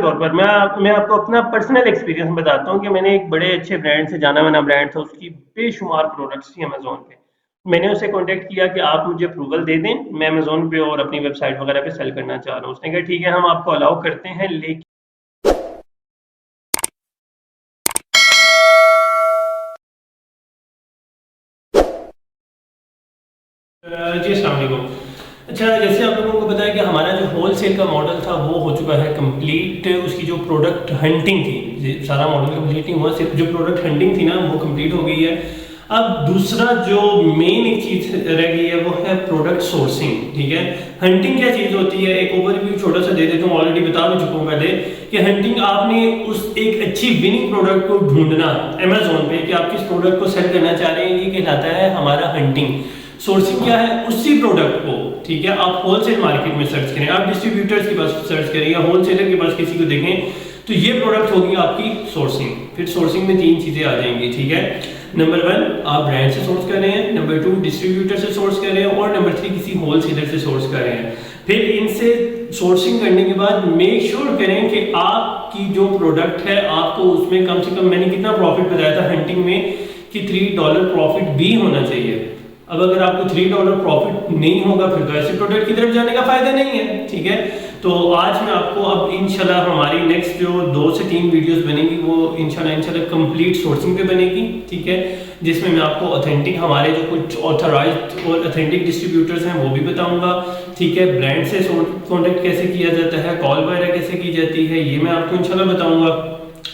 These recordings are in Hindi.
तौर पर मैं आपको अपना पर्सनल एक्सपीरियंस बताता हूँ कि मैंने एक बड़े अच्छे ब्रांड से, जाना माना ब्रांड था, उसकी बेशुमार प्रोडक्ट्स थी अमेजोन पे। मैंने उसे कांटेक्ट किया कि आप मुझे अप्रूवल दे दें, मैं अमेजोन पे और अपनी वेबसाइट वगैरह पे सेल करना चाह रहा हूँ। उसने कहा ठीक है, हम आपको अलाउ करते हैं, लेकिन जी अस्सलाम वालेकुम। अच्छा, जैसे आप लोगों को पता है कि हमारा जो होल सेल का मॉडल था वो हो चुका है कंप्लीट। उसकी जो प्रोडक्ट हंटिंग थी, सारा मॉडल कंप्लीट नहीं हुआ, सिर्फ जो प्रोडक्ट हंटिंग थी ना वो कंप्लीट हो गई है। अब दूसरा जो मेन एक चीज रह गई है वो है प्रोडक्ट सोर्सिंग। ठीक है, हंटिंग क्या चीज होती है, एक ओवरव्यू छोटा सा दे देता हूँ, ऑलरेडी बता भी चुका हूँ पहले कि हंटिंग आपने उस एक अच्छी विनिंग प्रोडक्ट को ढूंढना अमेजोन पे कि आप किस प्रोडक्ट को सेल करना चाह रहे हैं, ये कहलाता है हमारा हंटिंग। सोर्सिंग क्या है, उसी प्रोडक्ट को, ठीक है, आप होलसेल मार्केट में सर्च करें, आप डिस्ट्रीब्यूटर्स के पास सर्च करें या होलसेलर के पास किसी को देखें, तो ये प्रोडक्ट होगी आपकी सोर्सिंग। फिर सोर्सिंग में तीन चीजें आ जाएंगी। ठीक है, नंबर 1 आप ब्रांड से सोर्स कर रहे हैं, नंबर 2 डिस्ट्रीब्यूटर से सोर्स कर रहे हैं, और नंबर 3 किसी होलसेलर से सोर्स कर रहे हैं। फिर इनसे सोर्सिंग करने के बाद मेक श्योर करें कि आपकी जो प्रोडक्ट है आपको उसमें कम से कम, मैंने कितना प्रॉफिट बताया था हंटिंग में कि $3 प्रॉफिट भी होना चाहिए। अब अगर आपको $3 प्रॉफिट नहीं होगा फिर तो ऐसे प्रोडक्ट की तरफ जाने का फायदा नहीं है। ठीक है, तो आज मैं आपको, अब इंशाल्लाह हमारी नेक्स्ट जो 2 से 3 वीडियोस बनेगी वो इंशाल्लाह कंप्लीट सोर्सिंग पे बनेगी। ठीक है, जिसमें मैं आपको ऑथेंटिक, हमारे जो कुछ ऑथराइज्ड और ऑथेंटिक डिस्ट्रीब्यूटर्स हैं वो भी बताऊंगा। ठीक है, ब्रांड से कॉन्टेक्ट कैसे किया जाता है, कॉल वगैरह कैसे की जाती है, ये मैं आपको इंशाल्लाह बताऊंगा।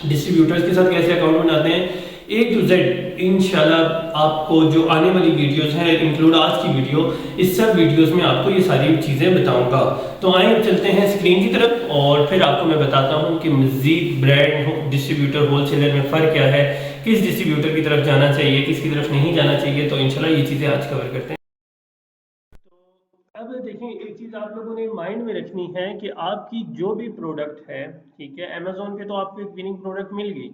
डिस्ट्रीब्यूटर्स के साथ कैसे अकाउंट बनाते हैं, A to Z इंशाल्लाह आपको जो आने वाली वीडियोस हैं, इंक्लूड आज की वीडियो, इस सब वीडियोस में आपको ये सारी चीज़ें बताऊंगा। तो आइए चलते हैं स्क्रीन की तरफ और फिर आपको मैं बताता हूँ कि मज़ीद ब्रांड, डिस्ट्रीब्यूटर, होलसेलर में फ़र्क क्या है, किस डिस्ट्रीब्यूटर की तरफ जाना चाहिए, किसकी तरफ नहीं जाना चाहिए। तो इंशाल्लाह ये चीज़ें आज कवर करते हैं। तो अब देखिए, एक चीज़ आप लोगों ने माइंड में रखनी है कि आपकी जो भी प्रोडक्ट है, ठीक है, अमेजोन पे तो आपको एक विनिंग प्रोडक्ट मिल गई,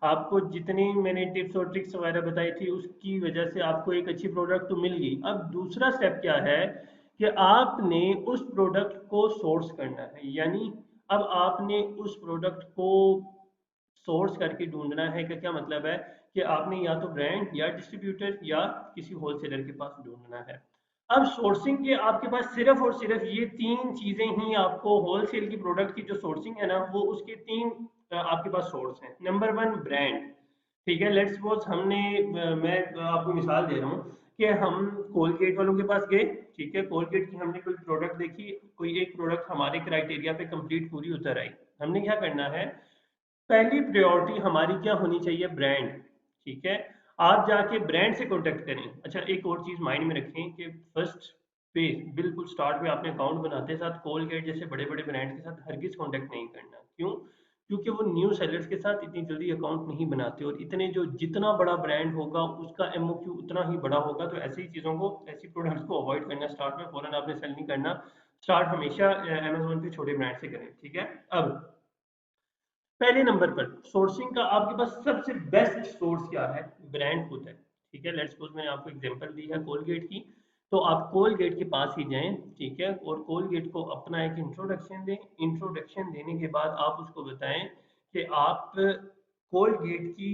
आपको जितनी मैंने टिप्स और ट्रिक्स वगैरह बताई थी उसकी वजह से आपको एक अच्छी प्रोडक्ट तो मिल गई। अब दूसरा स्टेप क्या है कि आपने उस प्रोडक्ट को सोर्स करना है, यानी अब आपने उस प्रोडक्ट को सोर्स करके ढूंढना है। का क्या मतलब है कि आपने या तो ब्रांड या डिस्ट्रीब्यूटर या किसी होलसेलर के पास ढूंढना है। अब सोर्सिंग के आपके पास सिर्फ और सिर्फ ये तीन चीजें ही, आपको होलसेल की प्रोडक्ट की जो सोर्सिंग है ना, वो उसके तीन आपके पास सोर्स हैं। Number 1 brand. ठीक है, लेट्स सपोज हमने मैं आपको मिसाल दे रहा हूँ कि हम कोलगेट वालों के पास गए। ठीक है, कोलगेट की हमने कोई प्रोडक्ट देखी, कोई एक प्रोडक्ट हमारे क्राइटेरिया पे कंप्लीट पूरी उतर आई। हमने क्या करना है, पहली प्रायोरिटी हमारी क्या होनी चाहिए, ब्रांड। ठीक है, आप जाके ब्रांड से कांटेक्ट करें। अच्छा, एक और चीज माइंड में रखें कि फर्स्ट पे, बिल्कुल स्टार्ट में आपने अकाउंट बनाते साथ कोलगेट जैसे बड़े बड़े ब्रांड के साथ हरगिज कांटेक्ट नहीं करना। क्यों? क्योंकि वो न्यू सेलर्स के साथ इतनी जल्दी अकाउंट नहीं बनाते, और इतने जो जितना बड़ा ब्रांड होगा उसका एमओक्यू उतना ही बड़ा होगा। तो ऐसी चीज़ों को, ऐसी प्रोडक्ट्स को अवॉइड करना स्टार्ट में, फौरन आपने सेल नहीं करना। स्टार्ट हमेशा अमेजोन पे छोटे ब्रांड से करें। ठीक है, अब पहले नंबर पर सोर्सिंग का आपके पास सबसे बेस्ट सोर्स क्या है, ब्रांड खुद है। ठीक है, लेट्स सपोज मैंने आपको एग्जांपल दी है कोलगेट की, तो आप कोलगेट के पास ही जाएं। ठीक है, और कोलगेट को अपना एक इंट्रोडक्शन दें। इंट्रोडक्शन देने के बाद आप उसको बताएं कि आप कोलगेट की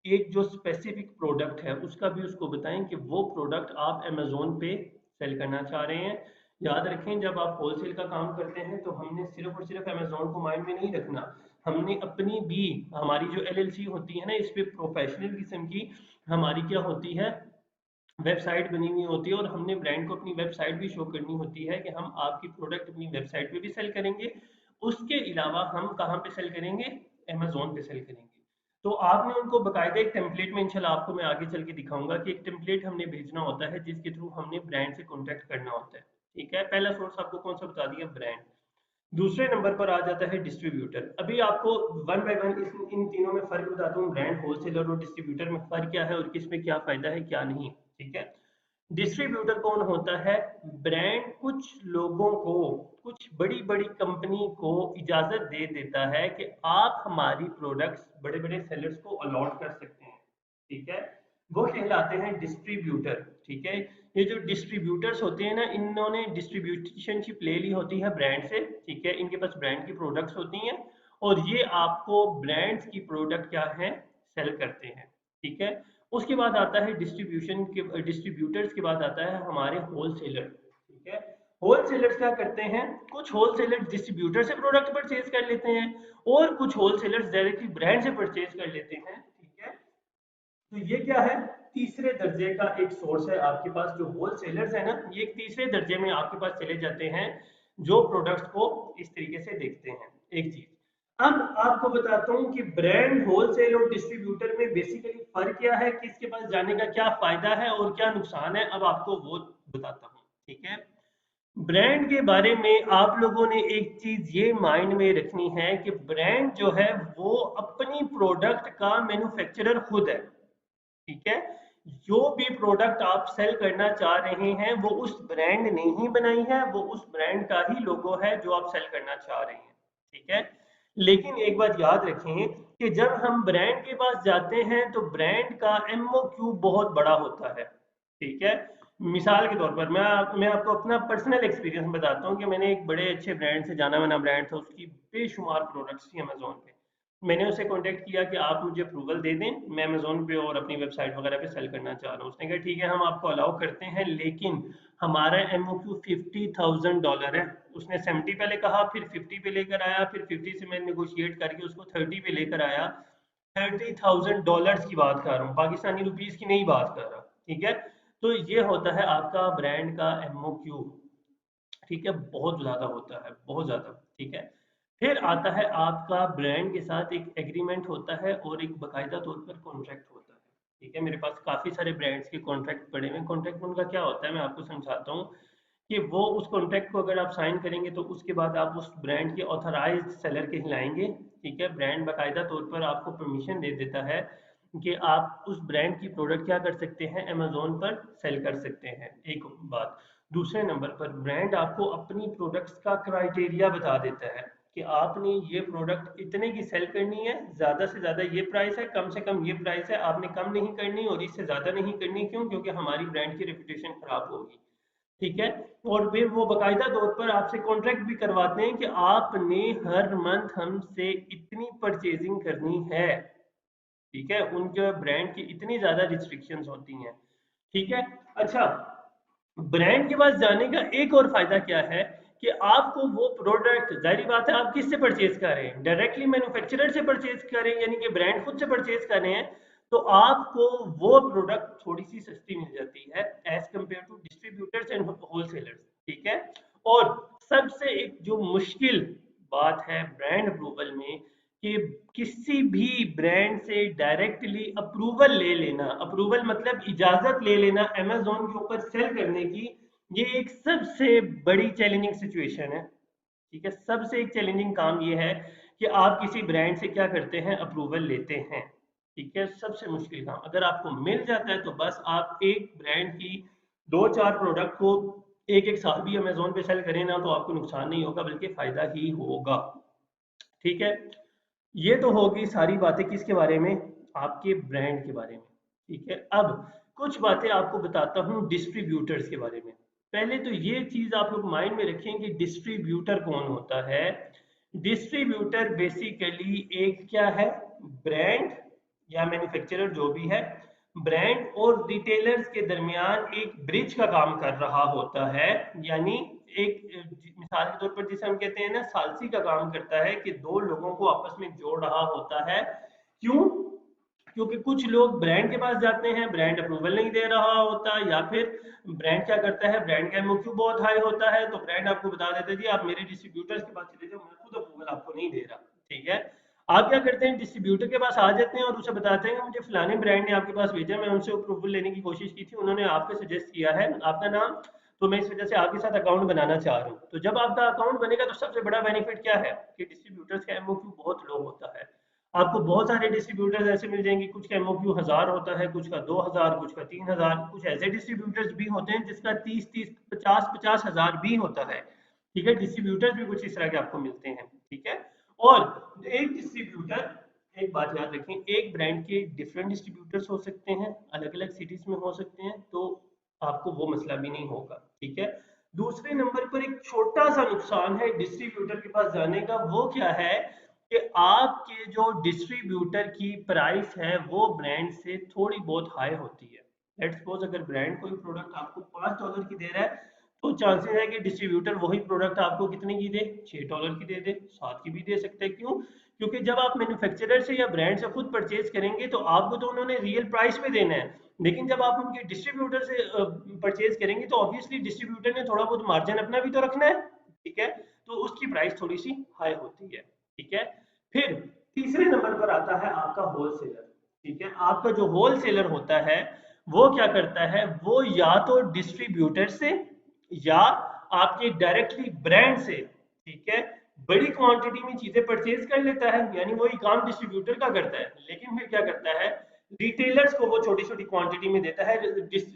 एक जो स्पेसिफिक प्रोडक्ट है उसका भी उसको बताएं कि वो प्रोडक्ट आप अमेजोन पे सेल करना चाह रहे हैं। याद रखें, जब आप होलसेल का काम करते हैं तो हमने सिर्फ और सिर्फ अमेजोन को माइंड में नहीं रखना, हमने अपनी भी, हमारी जो एलएलसी होती है ना, इस पे प्रोफेशनल किस्म की हमारी क्या होती है, वेबसाइट बनी हुई होती है, और हमने ब्रांड को अपनी वेबसाइट भी शो करनी होती है कि हम आपकी प्रोडक्ट अपनी वेबसाइट पे भी सेल करेंगे। उसके अलावा हम कहाँ पे सेल करेंगे, अमेजोन पे सेल करेंगे। तो आपने उनको बकायदा एक टेम्पलेट में, इंशाल्लाह आपको मैं आगे चल के दिखाऊंगा कि एक टेम्पलेट हमने भेजना होता है जिसके थ्रू हमने ब्रांड से कॉन्टेक्ट करना होता है। ठीक है, पहला सोर्स आपको कौन सा बता दिया, ब्रांड। दूसरे नंबर पर आ जाता है डिस्ट्रीब्यूटर। अभी आपको वन बाय वन इन तीनों में फर्क बताता हूँ, ब्रांड, होलसेलर और डिस्ट्रीब्यूटर में फर्क क्या है और किसमें क्या फायदा है क्या नहीं। ठीक है, डिस्ट्रीब्यूटर कौन होता है, ब्रांड कुछ लोगों को, कुछ बड़ी बड़ी कंपनी को इजाजत दे देता है कि आप हमारी प्रोडक्ट्स बड़े बड़े सेलर्स को अलॉट कर सकते हैं। ठीक है, वो कहलाते हैं डिस्ट्रीब्यूटर। ठीक है, ये जो डिस्ट्रीब्यूटर्स होते हैं ना, इन्होंने डिस्ट्रीब्यूशनशिप ले ली होती है ब्रांड से। ठीक है, इनके पास ब्रांड की प्रोडक्ट्स होती हैं और ये आपको ब्रांड्स की प्रोडक्ट क्या है सेल करते हैं, ठीक है। उसके बाद आता है डिस्ट्रीब्यूशन के, डिस्ट्रीब्यूटर्स के बाद आता है हमारे होलसेलर, ठीक है। होलसेलर्स क्या करते हैं, कुछ होलसेलर्स डिस्ट्रीब्यूटर से प्रोडक्ट परचेज कर लेते हैं और कुछ होलसेलर्स डायरेक्टली ब्रांड से परचेज कर लेते हैं, ठीक है। तो ये क्या है, तीसरे दर्जे का एक सोर्स है आपके पास। जो होलसेलर्स है ना, ये एक तीसरे दर्जे में आपके पास चले जाते हैं जो प्रोडक्ट्स को इस तरीके से देखते हैं। एक चीज अब आपको बताता हूँ कि ब्रांड, होलसेल और डिस्ट्रीब्यूटर में बेसिकली फर्क क्या है, किसके पास जाने का क्या फायदा है और क्या नुकसान है, अब आपको वो बताता हूँ, ठीक है। ब्रांड के बारे में आप लोगों ने एक चीज ये माइंड में रखनी है कि ब्रांड जो है वो अपनी प्रोडक्ट का मैन्युफैक्चरर खुद है, ठीक है। जो भी प्रोडक्ट आप सेल करना चाह रहे हैं वो उस ब्रांड ने ही बनाई है, वो उस ब्रांड का ही लोगो है जो आप सेल करना चाह रहे हैं, ठीक है। लेकिन एक बात याद रखें कि जब हम ब्रांड के पास जाते हैं तो ब्रांड का एमओक्यू बहुत बड़ा होता है, ठीक है। मिसाल के तौर पर मैं आपको अपना पर्सनल एक्सपीरियंस बताता हूँ कि मैंने एक बड़े अच्छे ब्रांड से, जाना माना ब्रांड था, उसकी बेशुमार प्रोडक्ट्स थी अमेजोन पे। मैंने उसे कांटेक्ट किया कि आप मुझे अप्रूवल दे दें, मैं अमेजोन पे और अपनी वेबसाइट वगैरह पे सेल करना चाह रहा हूँ। उसने कहा ठीक है हम आपको अलाउ करते हैं, लेकिन हमारा एमओक्यू $50,000 है। उसने 70 पहले कहा, फिर 50 पे लेकर आया, फिर 50 से मैं निगोशिएट करके उसको 30 पे लेकर आया। $30,000 की बात कर रहा हूँ, पाकिस्तानी रुपीज की नहीं बात कर रहा, ठीक है। तो ये होता है आपका ब्रांड का एमओक्यू, ठीक है, बहुत ज्यादा होता है, बहुत ज्यादा, ठीक है। फिर आता है आपका ब्रांड के साथ एक एग्रीमेंट होता है और एक बाकायदा तौर पर कॉन्ट्रैक्ट होता है, ठीक है। मेरे पास काफी सारे ब्रांड्स के कॉन्ट्रैक्ट पड़े हुए हैं। कॉन्ट्रैक्ट उनका क्या होता है मैं आपको समझाता हूँ कि वो उस कॉन्ट्रैक्ट को अगर आप साइन करेंगे तो उसके बाद आप उस ब्रांड के ऑथराइज्ड सेलर के हिलाएंगे, ठीक है। ब्रांड बाकायदा तौर पर आपको परमिशन दे देता है कि आप उस ब्रांड की प्रोडक्ट क्या कर सकते हैं, अमेजोन पर सेल कर सकते हैं, एक बात। दूसरे नंबर पर ब्रांड आपको अपनी प्रोडक्ट्स का क्राइटेरिया बता देता है कि आपने ये प्रोडक्ट इतने की सेल करनी है, ज्यादा से ज्यादा ये प्राइस है, कम से कम ये प्राइस है, आपने कम नहीं करनी और इससे ज्यादा नहीं करनी। क्यों? क्योंकि हमारी ब्रांड की रेपुटेशन खराब होगी, ठीक है। और फिर वो बाकायदा तौर पर आपसे कॉन्ट्रैक्ट भी करवाते हैं कि आपने हर मंथ हमसे इतनी परचेजिंग करनी है, ठीक है। उनके ब्रांड की इतनी ज्यादा रिस्ट्रिक्शंस होती हैं, ठीक है। अच्छा, ब्रांड के पास जाने का एक और फायदा क्या है कि आपको वो प्रोडक्ट, जाहिर बात है आप किससे परचेज कर रहे हैं, डायरेक्टली मैन्युफैक्चरर से परचेज कर रहे हैं, यानी कि ब्रांड खुद से परचेज कर रहे हैं, तो आपको वो प्रोडक्ट थोड़ी सी सस्ती मिल जाती है as compare to distributors and wholesalers, ठीक है। और सबसे एक जो मुश्किल बात है ब्रांड अप्रूवल में कि किसी भी ब्रांड से डायरेक्टली अप्रूवल ले लेना, अप्रूवल मतलब इजाजत ले लेना अमेजोन के ऊपर सेल करने की, ये एक सबसे बड़ी चैलेंजिंग सिचुएशन है, ठीक है। सबसे एक चैलेंजिंग काम ये है कि आप किसी ब्रांड से क्या करते हैं, अप्रूवल लेते हैं, ठीक है। सबसे मुश्किल काम, अगर आपको मिल जाता है तो बस आप एक ब्रांड की दो चार प्रोडक्ट को एक एक साल भी अमेजोन पे सेल करें ना तो आपको नुकसान नहीं होगा बल्कि फायदा ही होगा, ठीक है। ये तो होगी सारी बातें किसके बारे में, आपके ब्रांड के बारे में, ठीक है। अब कुछ बातें आपको बताता हूँ डिस्ट्रीब्यूटर्स के बारे में। पहले तो ये चीज आप लोग माइंड में रखें कि डिस्ट्रीब्यूटर कौन होता है। डिस्ट्रीब्यूटर बेसिकली एक क्या है, ब्रांड या मैन्युफैक्चरर जो भी है, ब्रांड और रिटेलर्स के दरमियान एक ब्रिज का काम कर रहा होता है। यानी एक मिसाल के तौर पर जिसे हम कहते हैं ना, सालसी का काम करता है कि दो लोगों को आपस में जोड़ रहा होता है। क्यों? क्योंकि कुछ लोग ब्रांड के पास जाते हैं, ब्रांड अप्रूवल नहीं दे रहा होता, या फिर ब्रांड क्या करता है, ब्रांड का एमओक्यू बहुत हाई होता है तो ब्रांड आपको बता देता है जी आप मेरे डिस्ट्रीब्यूटर्स के पास चले जाओ, मैं खुद अप्रूवल आपको नहीं दे रहा, ठीक है। आप क्या करते हैं, डिस्ट्रीब्यूटर के पास आ जाते हैं और उसे बताते हैं कि मुझे फलाने ब्रांड ने आपके पास भेजा, मैं उनसे अप्रूवल लेने की कोशिश की थी, उन्होंने आपको सजेस्ट किया है, आपका नाम, तो मैं इस वजह से आपके साथ अकाउंट बनाना चाह रहा हूँ। तो जब आपका अकाउंट बनेगा तो सबसे बड़ा बेनिफिट क्या है कि डिस्ट्रीब्यूटर्स का एमओक्यू बहुत लो होता है। आपको बहुत सारे डिस्ट्रीब्यूटर्स ऐसे मिल जाएंगे, कुछ का एमओक्यू 1000 होता है, कुछ का 2000, कुछ का 3000, कुछ ऐसे डिस्ट्रीब्यूटर्स भी होते हैं जिसका 30 50 हजार भी होता है, ठीक है। डिस्ट्रीब्यूटर्स भी कुछ इस तरह के आपको मिलते हैं, ठीक है। और एक डिस्ट्रीब्यूटर, एक बात याद रखें, एक ब्रांड के डिफरेंट डिस्ट्रीब्यूटर्स हो सकते हैं, अलग अलग सिटीज में हो सकते हैं, तो आपको वो मसला भी नहीं होगा, ठीक है। दूसरे नंबर पर एक छोटा सा नुकसान है डिस्ट्रीब्यूटर के पास जाने का, वो क्या है कि आपके जो डिस्ट्रीब्यूटर की प्राइस है वो ब्रांड से थोड़ी बहुत हाई होती है। लेट्स सपोज अगर ब्रांड कोई प्रोडक्ट आपको $5 की दे रहा है, तो चांसेस है कि डिस्ट्रीब्यूटर वही प्रोडक्ट आपको कितने की दे, $6 की दे दे, 7 की भी दे सकते हैं। क्यों? क्योंकि जब आप मैन्युफैक्चरर से या ब्रांड से खुद परचेज करेंगे तो आपको तो उन्होंने रियल प्राइस पे देना है, लेकिन जब आप उनके डिस्ट्रीब्यूटर से परचेज करेंगे तो ऑब्वियसली डिस्ट्रीब्यूटर ने थोड़ा बहुत मार्जिन अपना भी तो रखना है, ठीक है, तो उसकी प्राइस थोड़ी सी हाई होती है, ठीक है। फिर तीसरे नंबर पर आता है आपका होलसेलर, ठीक है। आपका जो होलसेलर होता है वो क्या करता है, वो या तो डिस्ट्रीब्यूटर से या आपके डायरेक्टली ब्रांड से, ठीक है, बड़ी क्वांटिटी में चीजें परचेज कर लेता है, यानी वही काम डिस्ट्रीब्यूटर का करता है, लेकिन फिर क्या करता है, रिटेलर्स को वो छोटी छोटी क्वांटिटी में देता है।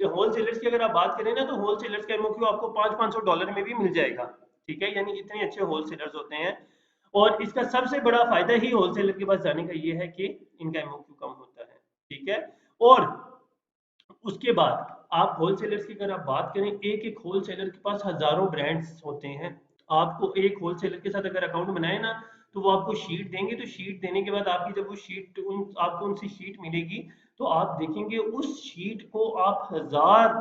होलसेलर्स की अगर आप बात करें ना, तो होलसेलर्स का एमओक्यू आपको $500 में भी मिल जाएगा, ठीक है, यानी इतने अच्छे होलसेलर्स होते हैं। और इसका सबसे बड़ा फायदा ही होलसेलर के पास जाने का ये है कि इनका एमओक्यू कम होता है, ठीक है। और उसके बाद आप होलसेलर्स की अगर आप बात करें, एक एक होलसेलर के पास हजारों ब्रांड्स होते हैं। आपको एक होलसेलर के साथ अगर अकाउंट बनाए ना, तो वो आपको शीट देंगे, तो शीट देने के बाद आपकी जब वो शीट आपको उनसे शीट मिलेगी, तो आप देखेंगे उस शीट को आप हजार,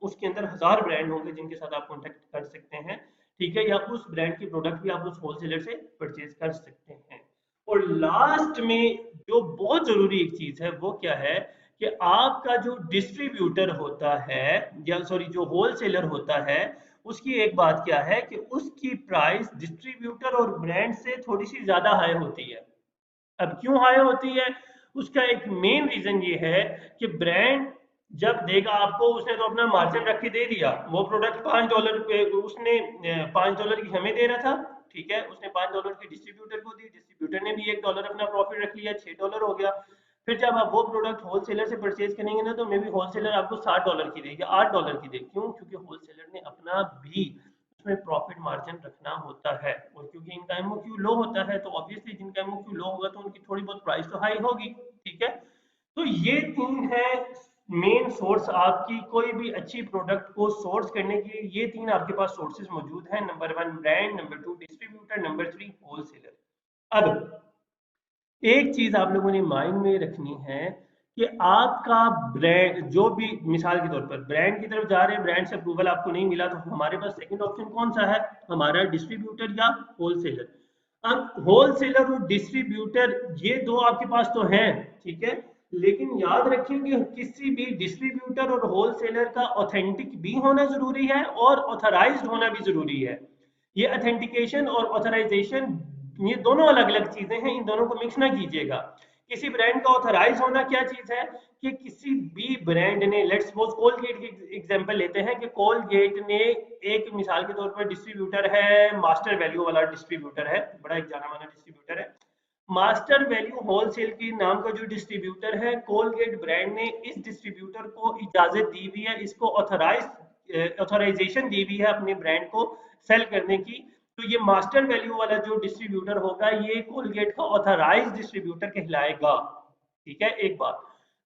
उसके अंदर हजार ब्रांड होंगे जिनके साथ आप कॉन्टेक्ट कर सकते हैं, ठीक है, या उस ब्रांड की प्रोडक्ट भी आप उस होलसेलर से परचेज कर सकते हैं। और लास्ट में जो बहुत जरूरी एक चीज है वो क्या है, कि आपका जो डिस्ट्रीब्यूटर होता है, या सॉरी जो होलसेलर होता है, उसकी एक बात क्या है कि उसकी प्राइस डिस्ट्रीब्यूटर और ब्रांड से थोड़ी सी ज्यादा हाई होती है। अब क्यों हाई होती है, उसका एक मेन रीजन ये है कि ब्रांड जब देगा आपको, उसने तो अपना मार्जिन रख के दे दिया, वो प्रोडक्ट $5 पे उसने $5 की हमें दे रहा था, ठीक है, उसने $5 की डिस्ट्रीब्यूटर को दी, डिस्ट्रीब्यूटर ने भी $1 अपना प्रॉफिट रख लिया, $6 हो गया। फिर जब आप वो प्रोडक्ट होलसेलर से परचेज करेंगे ना, तो मे बी होलसेलर आपको $60 की दे या $8 की दे। क्यों? क्योंकि होलसेलर ने अपना भी उसमें प्रॉफिट मार्जिन रखना होता है, और क्योंकि इनका एमओक्यू लो होता है, तो ऑब्वियसली जिनका एमओक्यू लो होगा तो उनकी थोड़ी बहुत प्राइस तो हाई होगी, ठीक है। तो ये तीन है मेन सोर्स आपकी कोई भी अच्छी प्रोडक्ट को सोर्स करने के लिए, ये तीन आपके पास सोर्सेज मौजूद हैं। Number 1 brand, number 2 distributor, number 3 wholesaler. अब एक चीज आप लोगों ने माइंड में रखनी है कि आपका ब्रांड जो भी, मिसाल के तौर पर ब्रांड की तरफ जा रहे हैं, ब्रांड से अप्रूवल आपको नहीं मिला, तो हमारे पास सेकंड ऑप्शन कौन सा है, हमारा डिस्ट्रीब्यूटर या होलसेलर। अब होलसेलर और डिस्ट्रीब्यूटर ये दो आपके पास तो हैं, ठीक है, लेकिन याद रखेंगे किसी भी डिस्ट्रीब्यूटर और होलसेलर का ऑथेंटिक भी होना जरूरी है और ऑथराइज्ड होना भी जरूरी है। ये अथेंटिकेशन और ऑथराइजेशन ये दोनों अलग अलग चीजें हैं, इन दोनों को मिक्स ना कीजिएगा। किसी ब्रांड का ऑथराइज होना क्या चीज है, कि किसी भी ब्रांड ने, लेट्स सपोज कोलगेट की एग्जांपल लेते हैं, कि कोलगेट ने एक मिसाल के तौर पर डिस्ट्रीब्यूटर है, मास्टर वैल्यू वाला डिस्ट्रीब्यूटर है, बड़ा एक जाना माना डिस्ट्रीब्यूटर है। मास्टर वैल्यू होलसेल के नाम का जो डिस्ट्रीब्यूटर है, कोलगेट ब्रांड ने इस डिस्ट्रीब्यूटर को इजाजत दी हुई है, इसको ऑथराइजेशन दी हुई है अपने ब्रांड को सेल करने की। तो ये मास्टर वैल्यू वाला जो डिस्ट्रीब्यूटर होगा, ये कोलगेट का ऑथराइज डिस्ट्रीब्यूटर कहलाएगा, ठीक है, एक बात।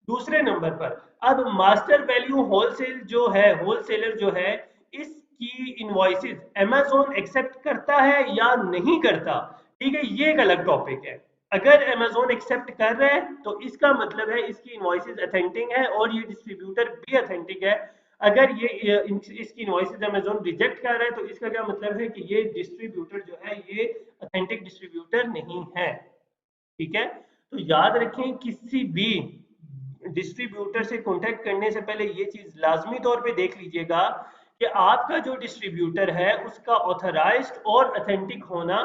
दूसरे नंबर पर, अब मास्टर वैल्यू होलसेल जो है, होलसेलर जो है, इसकी इनवॉइसेस अमेजोन एक्सेप्ट करता है या नहीं करता, ठीक है, ये एक अलग टॉपिक है। अगर अमेजोन एक्सेप्ट कर रहा है तो इसका मतलब है इसकी इनवॉइसेस अथेंटिक है और ये डिस्ट्रीब्यूटर भी अथेंटिक है। अगर इसकी इनवॉइसेस अमेजोन रिजेक्ट कर रहा है, तो इसका क्या मतलब है कि ये डिस्ट्रीब्यूटर जो है ये अथेंटिक डिस्ट्रीब्यूटर नहीं है, ठीक है। तो याद रखें किसी भी डिस्ट्रीब्यूटर से कांटेक्ट करने से पहले ये चीज लाजमी तौर पे देख लीजिएगा कि आपका जो डिस्ट्रीब्यूटर है उसका ऑथराइज्ड और अथेंटिक होना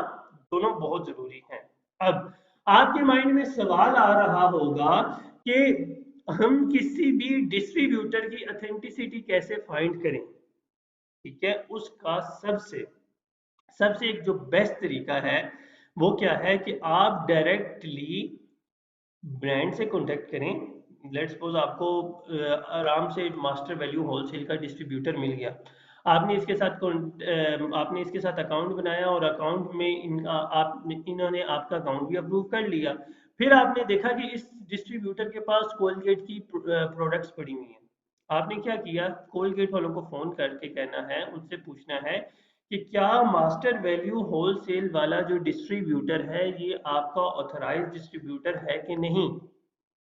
दोनों बहुत जरूरी है। अब आपके माइंड में सवाल आ रहा होगा कि हम किसी भी डिस्ट्रीब्यूटर की अथेंटिसिटी कैसे फाइंड करें, ठीक है। उसका सबसे सबसे एक जो बेस्ट तरीका है वो क्या है, कि आप डायरेक्टली ब्रांड से कांटेक्ट करें। लेट्स सपोज आपको आराम से मास्टर वैल्यू होलसेल का डिस्ट्रीब्यूटर मिल गया, आपने इसके साथ अकाउंट बनाया और अकाउंट में इनका इन्होंने आपका अकाउंट भी अप्रूव कर लिया। फिर आपने देखा कि इस डिस्ट्रीब्यूटर के पास कोलगेट की प्रोडक्ट्स पड़ी हुई हैं। आपने क्या किया, कोलगेट वालों को फोन करके कहना है, उनसे पूछना है कि क्या मास्टर वैल्यू होलसेल वाला जो डिस्ट्रीब्यूटर है ये आपका ऑथराइज डिस्ट्रीब्यूटर है कि नहीं,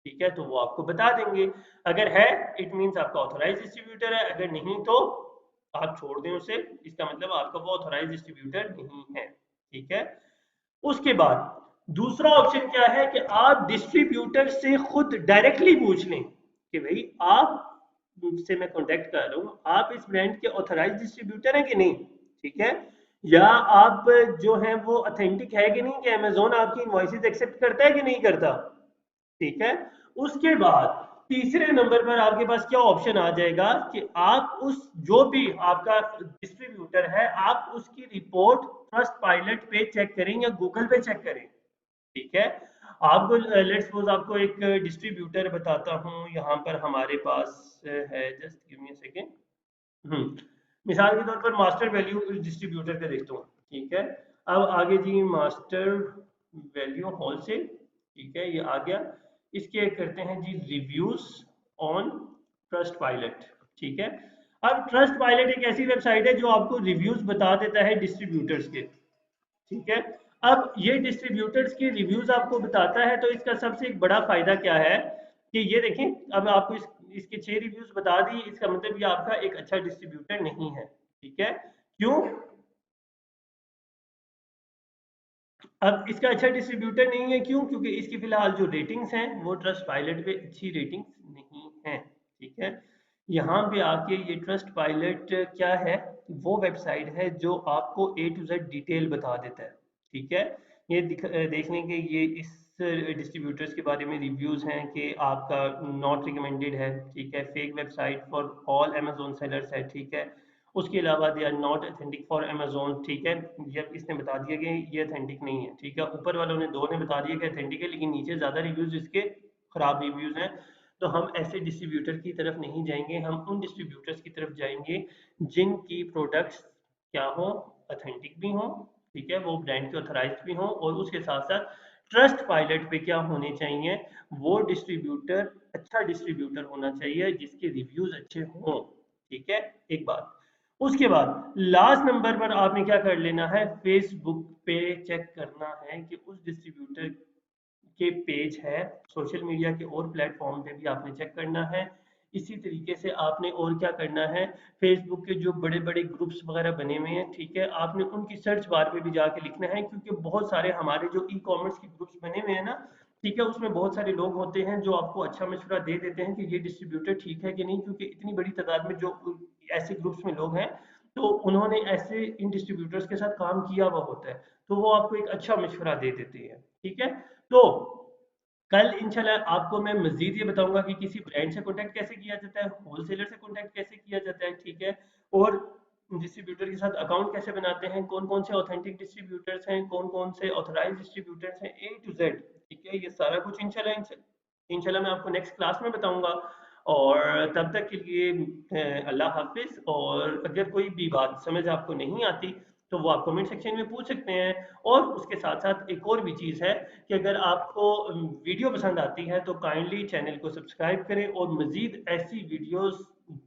ठीक है, तो वो आपको बता देंगे। अगर है इट मींस आपका ऑथराइज डिस्ट्रीब्यूटर है, अगर नहीं तो आप छोड़ दें उसे, इसका मतलब आपका वो ऑथराइज डिस्ट्रीब्यूटर नहीं है, ठीक है। उसके बाद दूसरा ऑप्शन क्या है कि आप डिस्ट्रीब्यूटर से खुद डायरेक्टली पूछ लें कि भाई आप से मैं कांटेक्ट कर रहा हूँ, आप इस ब्रांड के ऑथराइज डिस्ट्रीब्यूटर हैं कि नहीं, ठीक है, या आप जो है वो ऑथेंटिक है कि नहीं, कि अमेजोन आपकी इनवॉइसेस एक्सेप्ट करता है कि नहीं करता, ठीक है। उसके बाद तीसरे नंबर पर आपके पास क्या ऑप्शन आ जाएगा कि आप उस जो भी आपका डिस्ट्रीब्यूटर है आप उसकी रिपोर्ट ट्रस्ट पायलट पे चेक करें या गूगल पे चेक करें, ठीक है। आपको लेट्स सपोज आपको एक डिस्ट्रीब्यूटर बताता हूँ यहाँ पर हमारे पास है, just give me a second. मिसाल के तौर पर मास्टर वैल्यू डिस्ट्रीब्यूटर का देखता हूँ, ठीक है। अब आगे जी मास्टर वैल्यू होलसेल, ठीक है, ये आ गया। इसके करते हैं जी रिव्यूज ऑन ट्रस्ट पायलट, ठीक है। अब ट्रस्ट पायलट एक ऐसी वेबसाइट है जो आपको रिव्यूज बता देता है डिस्ट्रीब्यूटर्स के, ठीक है। अब ये डिस्ट्रीब्यूटर्स के रिव्यूज आपको बताता है, तो इसका सबसे एक बड़ा फायदा क्या है कि ये देखें, अब आपको इसके 6 रिव्यूज बता दिए, इसका मतलब ये आपका एक अच्छा डिस्ट्रीब्यूटर नहीं है, ठीक है। क्यों? अब इसका अच्छा डिस्ट्रीब्यूटर नहीं है क्यों? क्योंकि इसकी फिलहाल जो रेटिंग्स हैं वो ट्रस्ट पायलट पे अच्छी रेटिंग्स नहीं है, ठीक है। यहाँ पे आके ये ट्रस्ट पायलट क्या है, वो वेबसाइट है जो आपको A to Z डिटेल बता देता है, ठीक है। ये देखने के ये इस डिस्ट्रीब्यूटर्स के बारे में रिव्यूज हैं कि आपका नॉट रिकमेंडेड है, ठीक है, fake website for all Amazon sellers है, ठीक है। उसके अलावा they are not authentic for Amazon, ठीक है, जब इसने बता दिया कि ये अथेंटिक नहीं है, ठीक है, ऊपर वालों ने दो ने बता दिया कि अथेंटिक है, लेकिन नीचे ज़्यादा रिव्यूज़ इसके खराब रिव्यूज़ हैं। तो हम ऐसे डिस्ट्रीब्यूटर की तरफ नहीं जाएंगे, हम उन डिस्ट्रीब्यूटर्स की तरफ जाएंगे जिनकी प्रोडक्ट्स क्या हो, अथेंटिक भी हो, ठीक है, वो ब्रांड के ऑथराइज्ड भी हो, और उसके साथ साथ ट्रस्ट पायलट पे क्या होने चाहिए, वो डिस्ट्रीब्यूटर अच्छा डिस्ट्रीब्यूटर होना चाहिए जिसके रिव्यूज़ अच्छे हों, ठीक है। एक बात, उसके बाद लास्ट नंबर पर आपने क्या कर लेना है, फेसबुक पे चेक करना है कि उस डिस्ट्रीब्यूटर के पेज है, सोशल मीडिया के और प्लेटफॉर्म पे भी आपने चेक करना है। इसी तरीके से आपने और क्या करना है, फेसबुक के जो बड़े बड़े ग्रुप्स वगैरह बने हुए हैं, ठीक है, आपने उनकी सर्च बार पे भी जाके लिखना है, क्योंकि बहुत सारे हमारे जो ई कॉमर्स के ग्रुप्स बने हुए हैं ना, ठीक है, उसमें बहुत सारे लोग होते हैं जो आपको अच्छा मशवरा दे देते हैं कि ये डिस्ट्रीब्यूटर ठीक है कि नहीं, क्योंकि इतनी बड़ी तादाद में जो ऐसे ग्रुप्स में लोग हैं, तो उन्होंने ऐसे इन डिस्ट्रीब्यूटर्स के साथ काम किया हुआ होता है, तो वो आपको एक अच्छा मशवरा दे देते हैं, ठीक है। तो कल इंशाल्लाह आपको मैं मजीद ये बताऊंगा कि किसी ब्रांड से कॉन्टैक्ट कैसे किया जाता है, होलसेलर से कॉन्टैक्ट कैसे किया जाता है, ठीक है, और डिस्ट्रीब्यूटर के साथ अकाउंट कैसे बनाते हैं, कौन कौन से ऑथेंटिक डिस्ट्रीब्यूटर्स हैं, कौन कौन से ऑथराइज डिस्ट्रीब्यूटर्स हैं, A to Z, ठीक है, ये सारा कुछ इंशाल्लाह इंशाल्लाह मैं आपको नेक्स्ट क्लास में बताऊंगा। और तब तक के लिए अल्लाह हाफिज। और अगर कोई भी बात समझ आपको नहीं आती तो वो आप कमेंट सेक्शन में पूछ सकते हैं। और उसके साथ साथ एक और भी चीज़ है कि अगर आपको वीडियो पसंद आती है तो काइंडली चैनल को सब्सक्राइब करें, और मज़ीद ऐसी वीडियोस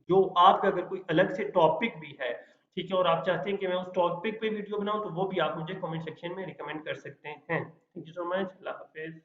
जो आपका अगर कोई अलग से टॉपिक भी है, ठीक है, और आप चाहते हैं कि मैं उस टॉपिक पे वीडियो बनाऊं, तो वो भी आप मुझे कमेंट सेक्शन में रिकमेंड कर सकते हैं। Thank you so much, Allah Hafiz.